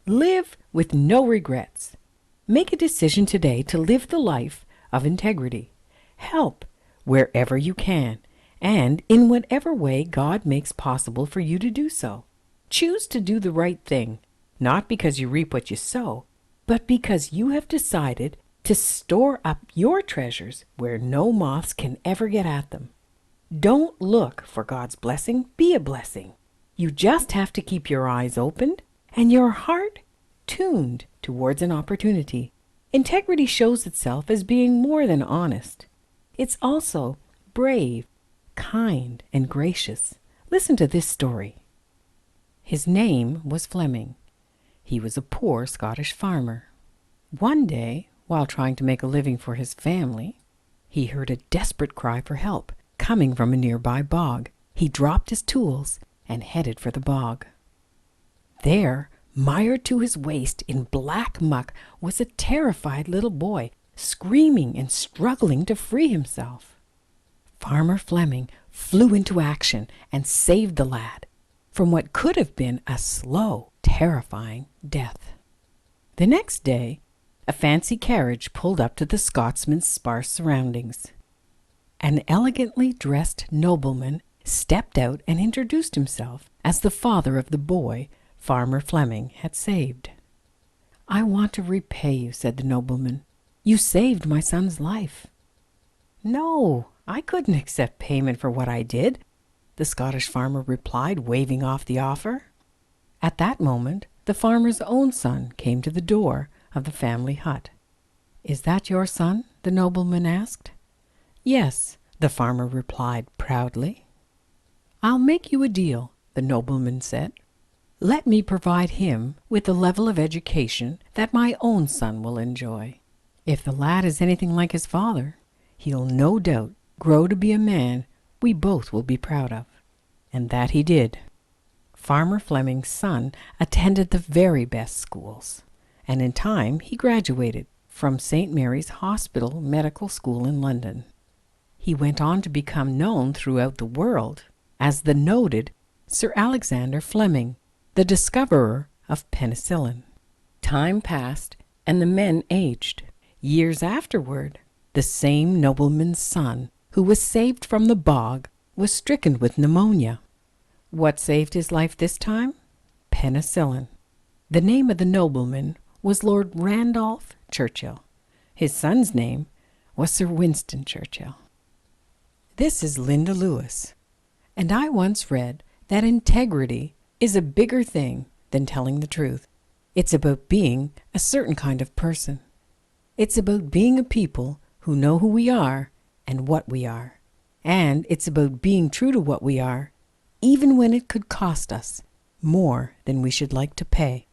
Live with no regrets. Make a decision today to live the life of integrity. Help wherever you can and in whatever way God makes possible for you to do so. Choose to do the right thing, not because you reap what you sow, but because you have decided to store up your treasures where no moths can ever get at them. Don't look for God's blessing, be a blessing. You just have to keep your eyes opened and your heart tuned towards an opportunity. Integrity shows itself as being more than honest. It's also brave, kind, and gracious. Listen to this story. His name was Fleming. He was a poor Scottish farmer. One day, while trying to make a living for his family, he heard a desperate cry for help coming from a nearby bog. He dropped his tools and headed for the bog. There, mired to his waist in black muck, was a terrified little boy, screaming and struggling to free himself. Farmer Fleming flew into action and saved the lad from what could have been a slow, terrifying death. The next day, a fancy carriage pulled up to the Scotsman's sparse surroundings. An elegantly dressed nobleman stepped out and introduced himself as the father of the boy Farmer Fleming had saved. "I want to repay you," said the nobleman. "You saved my son's life." "No, I couldn't accept payment for what I did," the Scottish farmer replied, waving off the offer. At that moment, the farmer's own son came to the door of the family hut. "Is that your son?" the nobleman asked. "Yes," the farmer replied proudly. "I'll make you a deal," the nobleman said. "Let me provide him with the level of education that my own son will enjoy. If the lad is anything like his father, he'll no doubt grow to be a man we both will be proud of." And that he did. Farmer Fleming's son attended the very best schools, and in time he graduated from St. Mary's Hospital Medical School in London. He went on to become known throughout the world as the noted Sir Alexander Fleming, the discoverer of penicillin. Time passed, and the men aged. Years afterward, the same nobleman's son, who was saved from the bog, was stricken with pneumonia. What saved his life this time? Penicillin. The name of the nobleman was Lord Randolph Churchill. His son's name was Sir Winston Churchill. This is Linda Lewis, and I once read that integrity is a bigger thing than telling the truth. It's about being a certain kind of person. It's about being a people who know who we are and what we are. And it's about being true to what we are, even when it could cost us more than we should like to pay.